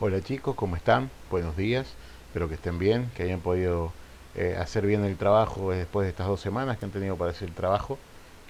Hola chicos, ¿cómo están? Buenos días, espero que estén bien, que hayan podido hacer bien el trabajo después de estas 2 semanas que han tenido para hacer el trabajo.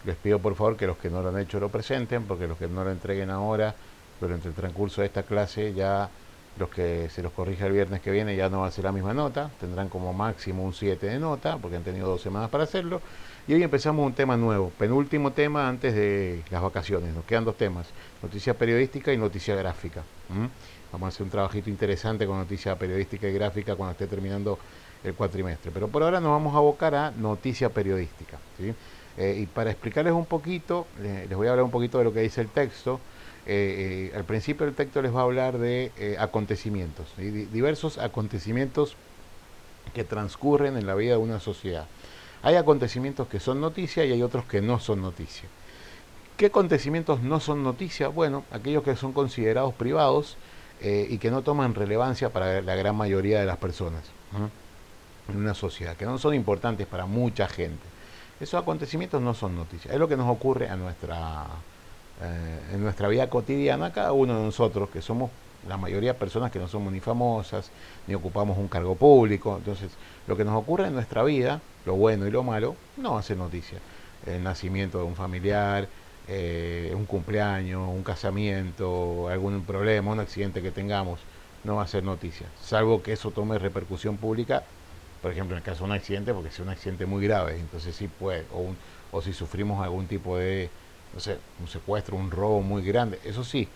Les pido por favor que los que no lo han hecho lo presenten, porque los que no lo entreguen ahora, durante el transcurso de esta clase, ya los que se los corrija el viernes que viene ya no va a ser la misma nota, tendrán como máximo un 7 de nota, porque han tenido 2 semanas para hacerlo. Y hoy empezamos un tema nuevo, penúltimo tema antes de las vacaciones. Nos quedan dos temas, noticia periodística y noticia gráfica. ¿Mm? Vamos a hacer un trabajito interesante con noticia periodística y gráfica cuando esté terminando el cuatrimestre. Pero por ahora nos vamos a abocar a noticia periodística. ¿Sí? Y para explicarles un poquito, les voy a hablar un poquito de lo que dice el texto. Al principio del texto les va a hablar de acontecimientos, ¿sí? Diversos acontecimientos que transcurren en la vida de una sociedad. Hay acontecimientos que son noticia y hay otros que no son noticia. ¿Qué acontecimientos no son noticia? Bueno, aquellos que son considerados privados y que no toman relevancia para la gran mayoría de las personas, ¿no? En una sociedad, que no son importantes para mucha gente. Esos acontecimientos no son noticias. Es lo que nos ocurre en nuestra vida cotidiana, cada uno de nosotros, que somos la mayoría de personas que no somos ni famosas, ni ocupamos un cargo público. Entonces, lo que nos ocurre en nuestra vida, lo bueno y lo malo, no hace noticia. El nacimiento de un familiar, un cumpleaños, un casamiento, algún problema, un accidente que tengamos, no va a ser noticia. Salvo que eso tome repercusión pública, por ejemplo, en el caso de un accidente, porque sea un accidente muy grave, entonces sí puede, o si sufrimos algún tipo de, no sé, un secuestro, un robo muy grande, eso sí.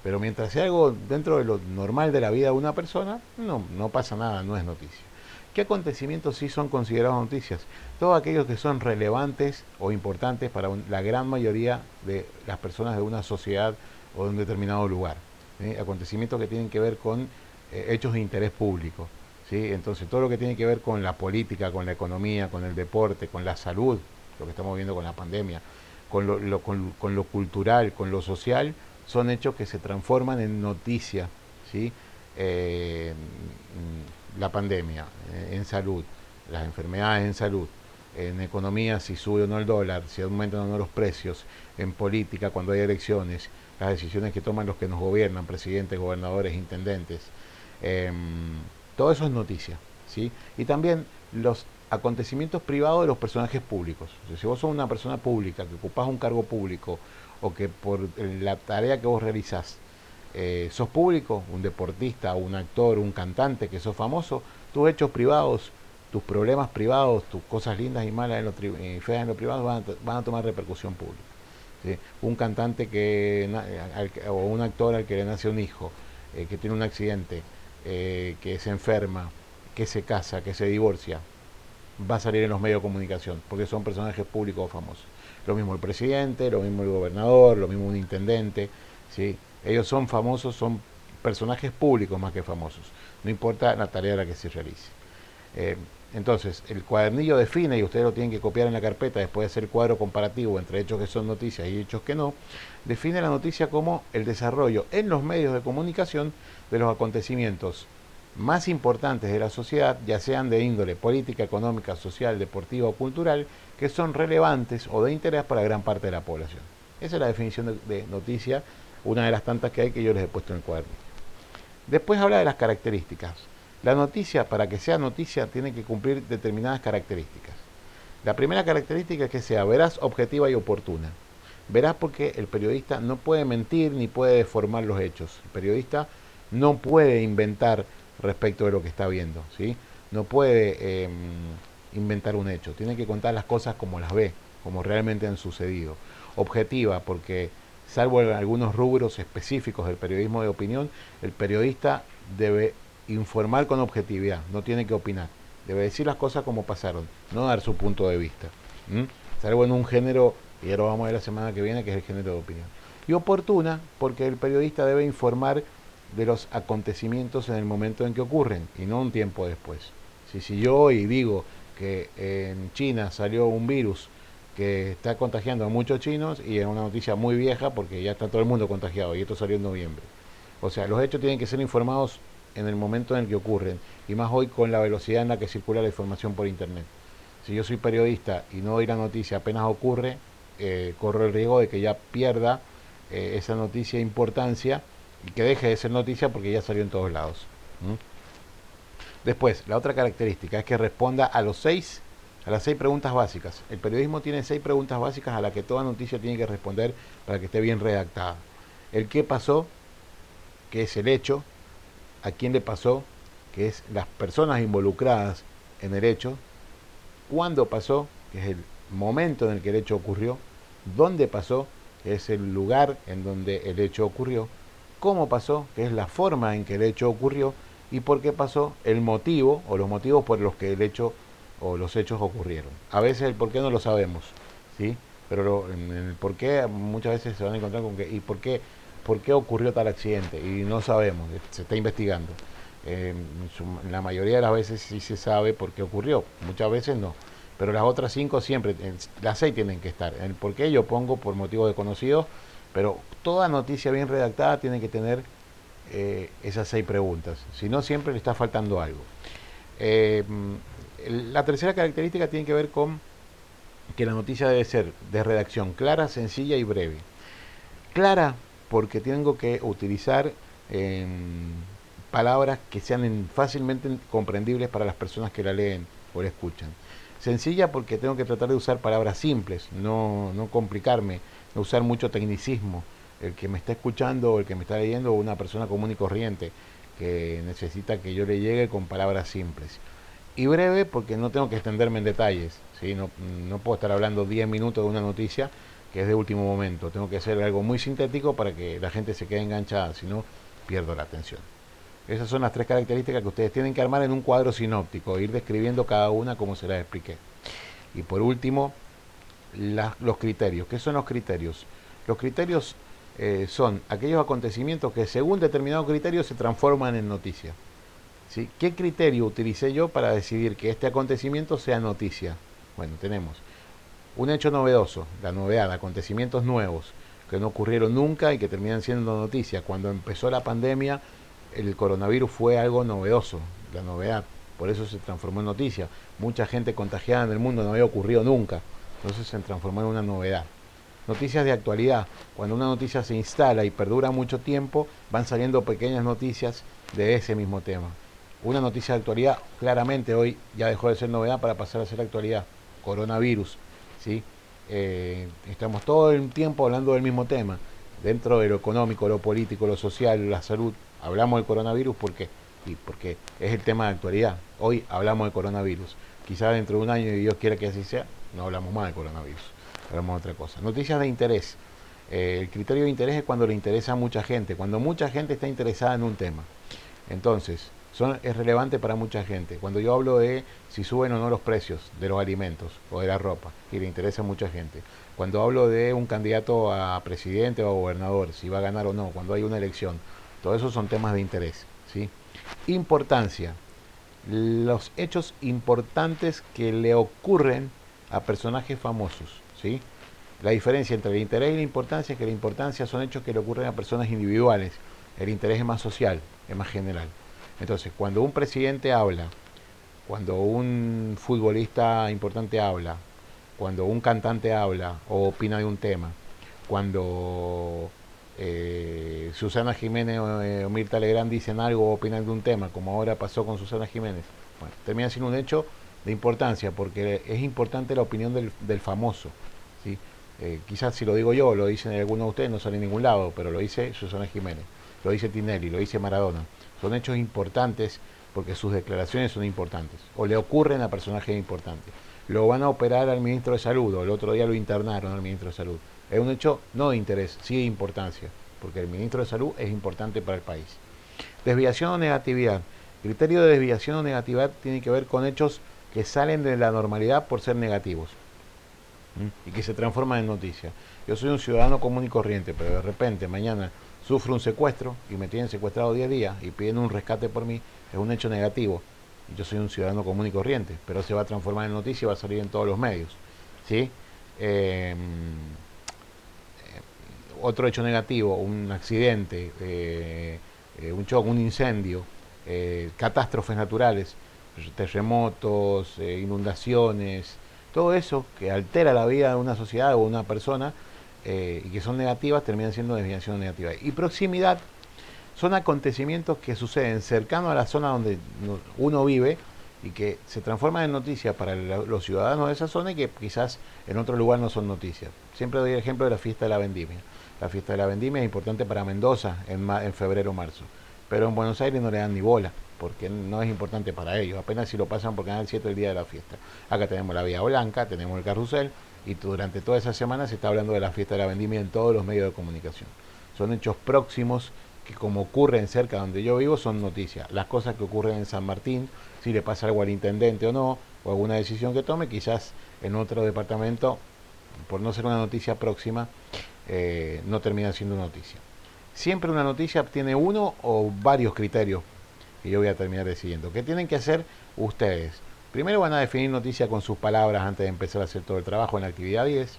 Pero mientras sea algo dentro de lo normal de la vida de una persona, no pasa nada, no es noticia. ¿Qué acontecimientos sí son considerados noticias? Todos aquellos que son relevantes o importantes para la gran mayoría de las personas de una sociedad o de un determinado lugar. ¿Sí? Acontecimientos que tienen que ver con hechos de interés público. ¿Sí? Entonces, todo lo que tiene que ver con la política, con la economía, con el deporte, con la salud, lo que estamos viendo con la pandemia, con lo cultural, con lo social, son hechos que se transforman en noticia. ¿Sí? Eh, la pandemia, en salud, las enfermedades en salud, en economía, si sube o no el dólar, si aumentan o no los precios, en política, cuando hay elecciones, las decisiones que toman los que nos gobiernan, presidentes, gobernadores, intendentes, eh, todo eso es noticia. ¿Sí? Y también los acontecimientos privados de los personajes públicos. O sea, si vos sos una persona pública, que ocupás un cargo público, o que por la tarea que vos realizás sos público, un deportista, un actor, un cantante, que sos famoso, tus hechos privados, tus problemas privados, tus cosas lindas y malas y feas en lo privado van a tomar repercusión pública. ¿Sí? Un cantante o un actor al que le nace un hijo, que tiene un accidente, que se enferma, que se casa, que se divorcia, va a salir en los medios de comunicación, porque son personajes públicos o famosos. Lo mismo el presidente, lo mismo el gobernador, lo mismo un intendente, ¿sí? Ellos son famosos, son personajes públicos más que famosos, no importa la tarea a la que se realice. Eh, entonces, el cuadernillo define, y ustedes lo tienen que copiar en la carpeta después de hacer el cuadro comparativo entre hechos que son noticias y hechos que no, define la noticia como el desarrollo en los medios de comunicación de los acontecimientos más importantes de la sociedad, ya sean de índole política, económica, social, deportiva o cultural, que son relevantes o de interés para gran parte de la población. Esa es la definición de noticia, una de las tantas que hay que yo les he puesto en el cuaderno. Después habla de las características. La noticia, para que sea noticia, tiene que cumplir determinadas características. La primera característica es que sea veraz, objetiva y oportuna. Veraz porque el periodista no puede mentir ni puede deformar los hechos. El periodista no puede inventar respecto de lo que está viendo, ¿sí? No puede inventar un hecho. Tiene que contar las cosas como las ve, como realmente han sucedido. Objetiva porque, salvo en algunos rubros específicos del periodismo de opinión, el periodista debe informar con objetividad, no tiene que opinar. Debe decir las cosas como pasaron, no dar su punto de vista. ¿Mm? Salvo en un género, y ya lo vamos a ver la semana que viene, que es el género de opinión. Y oportuna, porque el periodista debe informar de los acontecimientos en el momento en que ocurren, y no un tiempo después. Si yo hoy digo que en China salió un virus que está contagiando a muchos chinos, y es una noticia muy vieja porque ya está todo el mundo contagiado, y esto salió en noviembre. O sea, los hechos tienen que ser informados en el momento en el que ocurren, y más hoy con la velocidad en la que circula la información por internet. Si yo soy periodista y no doy la noticia apenas ocurre, corro el riesgo de que ya pierda esa noticia importancia y que deje de ser noticia porque ya salió en todos lados. ¿Mm? Después, la otra característica es que responda a las 6 preguntas básicas. El periodismo tiene 6 preguntas básicas a las que toda noticia tiene que responder para que esté bien redactada. El qué pasó, que es el hecho, a quién le pasó, que es las personas involucradas en el hecho, cuándo pasó, que es el momento en el que el hecho ocurrió, dónde pasó, que es el lugar en donde el hecho ocurrió, cómo pasó, que es la forma en que el hecho ocurrió, y por qué pasó, el motivo o los motivos por los que el hecho o los hechos ocurrieron. A veces el por qué no lo sabemos, ¿sí? Pero en el por qué muchas veces se van a encontrar con que, ¿y por qué ocurrió tal accidente? Y no sabemos, se está investigando. La mayoría de las veces sí se sabe por qué ocurrió, muchas veces no. Pero las otras 5 siempre, las 6 tienen que estar. El por qué yo pongo por motivos desconocidos, pero toda noticia bien redactada tiene que tener esas 6 preguntas. Si no, siempre le está faltando algo. Eh, la tercera característica tiene que ver con que la noticia debe ser de redacción clara, sencilla y breve. Clara porque tengo que utilizar eh, palabras que sean fácilmente comprendibles para las personas que la leen o la escuchan. Sencilla porque tengo que tratar de usar palabras simples, no complicarme, no usar mucho tecnicismo. El que me está escuchando o el que me está leyendo o una persona común y corriente que necesita que yo le llegue con palabras simples. Y breve porque no tengo que extenderme en detalles, ¿sí? No puedo estar hablando 10 minutos de una noticia que es de último momento. Tengo que hacer algo muy sintético para que la gente se quede enganchada, si no pierdo la atención. Esas son las 3 características que ustedes tienen que armar en un cuadro sinóptico, ir describiendo cada una como se las expliqué. Y por último, los criterios. ¿Qué son los criterios? Los criterios son aquellos acontecimientos que según determinado criterio se transforman en noticia. ¿Sí? ¿Qué criterio utilicé yo para decidir que este acontecimiento sea noticia? Bueno, tenemos un hecho novedoso, la novedad, acontecimientos nuevos que no ocurrieron nunca y que terminan siendo noticia. Cuando empezó la pandemia, el coronavirus fue algo novedoso, la novedad, por eso se transformó en noticia. Mucha gente contagiada en el mundo no había ocurrido nunca, entonces se transformó en una novedad. Noticias de actualidad, cuando una noticia se instala y perdura mucho tiempo, van saliendo pequeñas noticias de ese mismo tema. Una noticia de actualidad, claramente hoy ya dejó de ser novedad para pasar a ser actualidad, coronavirus, ¿sí? Estamos todo el tiempo hablando del mismo tema, dentro de lo económico, lo político, lo social, la salud. Hablamos del coronavirus porque es el tema de actualidad. Hoy hablamos del coronavirus. Quizás dentro de un año, y Dios quiera que así sea, no hablamos más del coronavirus. Hablamos de otra cosa. Noticias de interés. El criterio de interés es cuando le interesa a mucha gente, cuando mucha gente está interesada en un tema. Entonces, es relevante para mucha gente. Cuando yo hablo de si suben o no los precios de los alimentos o de la ropa, y le interesa a mucha gente. Cuando hablo de un candidato a presidente o a gobernador, si va a ganar o no, cuando hay una elección, todo eso son temas de interés, ¿sí? Importancia. Los hechos importantes que le ocurren a personajes famosos, ¿sí? La diferencia entre el interés y la importancia es que la importancia son hechos que le ocurren a personas individuales. El interés es más social, es más general. Entonces, cuando un presidente habla, cuando un futbolista importante habla, cuando un cantante habla o opina de un tema, cuando Susana Jiménez o Mirta Legrand dicen algo o opinan de un tema, como ahora pasó con Susana Jiménez, bueno, termina siendo un hecho de importancia, porque es importante la opinión del famoso, ¿sí? Quizás si lo digo yo, lo dicen algunos de ustedes, no sale en ningún lado, pero lo dice Susana Jiménez, lo dice Tinelli, lo dice Maradona. Son hechos importantes porque sus declaraciones son importantes, o le ocurren a personajes importantes. Lo van a operar al ministro de Salud, o el otro día lo internaron al ministro de Salud. Es un hecho no de interés, sí de importancia, porque el ministro de Salud es importante para el país. Desviación o negatividad. Criterio de desviación o negatividad tiene que ver con hechos que salen de la normalidad por ser negativos y que se transforman en noticia. Yo soy un ciudadano común y corriente, pero de repente mañana sufro un secuestro y me tienen secuestrado 10 días y piden un rescate por mí, es un hecho negativo. Yo soy un ciudadano común y corriente, pero se va a transformar en noticia y va a salir en todos los medios, ¿sí? Otro hecho negativo, un accidente, un shock, un incendio, catástrofes naturales, terremotos, inundaciones, todo eso que altera la vida de una sociedad o una persona y que son negativas terminan siendo desviación negativa. Y proximidad son acontecimientos que suceden cercano a la zona donde uno vive y que se transforman en noticias para los ciudadanos de esa zona y que quizás en otro lugar no son noticias. Siempre doy el ejemplo de la fiesta de la vendimia. La fiesta de la vendimia es importante para Mendoza en febrero o marzo, pero en Buenos Aires no le dan ni bola, porque no es importante para ellos, apenas si lo pasan por Canal 7 el día de la fiesta. Acá tenemos la Vía Blanca, tenemos el Carrusel, y durante toda esa semana se está hablando de la fiesta de la vendimia en todos los medios de comunicación. Son hechos próximos que, como ocurren cerca donde yo vivo, son noticias. Las cosas que ocurren en San Martín, si le pasa algo al intendente o no, o alguna decisión que tome, quizás en otro departamento, por no ser una noticia próxima, no termina siendo noticia. Siempre una noticia tiene uno o varios criterios que yo voy a terminar decidiendo. ¿Qué tienen que hacer ustedes? Primero van a definir noticia con sus palabras antes de empezar a hacer todo el trabajo en la actividad 10.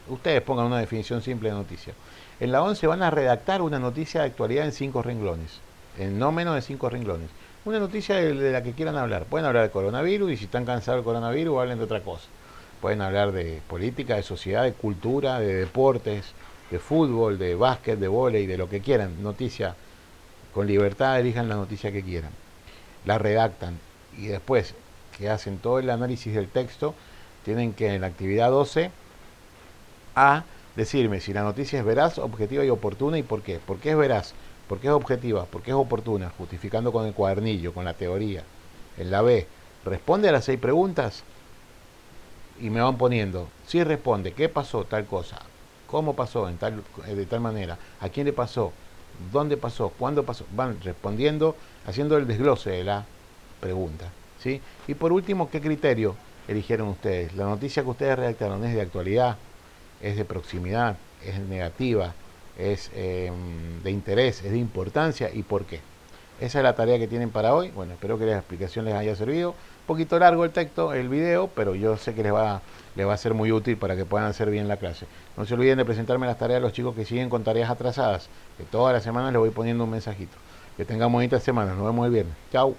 Ustedes pongan una definición simple de noticia. En la 11 van a redactar una noticia de actualidad en 5 renglones, en no menos de 5 renglones. Una noticia de la que quieran hablar. Pueden hablar de coronavirus y si están cansados del coronavirus hablen de otra cosa. Pueden hablar de política, de sociedad, de cultura, de deportes, de fútbol, de básquet, de vóley, de lo que quieran. Noticia con libertad, elijan la noticia que quieran. La redactan y después que hacen todo el análisis del texto, tienen que en la actividad 12 a decirme si la noticia es veraz, objetiva y oportuna y por qué. ¿Por qué es veraz? ¿Por qué es objetiva? ¿Por qué es oportuna? Justificando con el cuadernillo, con la teoría. En la B, responde a las 6 preguntas y me van poniendo, si responde, ¿qué pasó tal cosa? ¿Cómo pasó de tal manera? ¿A quién le pasó? ¿Dónde pasó? ¿Cuándo pasó? Van respondiendo, haciendo el desglose de la pregunta. ¿Sí? Y por último, ¿qué criterio eligieron ustedes? La noticia que ustedes redactaron es de actualidad, es de proximidad, es negativa, es de interés, es de importancia y por qué. Esa es la tarea que tienen para hoy. Bueno, espero que la explicación les haya servido. Un poquito largo el texto, el video, pero yo sé que les va a ser muy útil para que puedan hacer bien la clase. No se olviden de presentarme las tareas a los chicos que siguen con tareas atrasadas, que todas las semanas les voy poniendo un mensajito. Que tengan bonitas semanas. Nos vemos el viernes. Chao.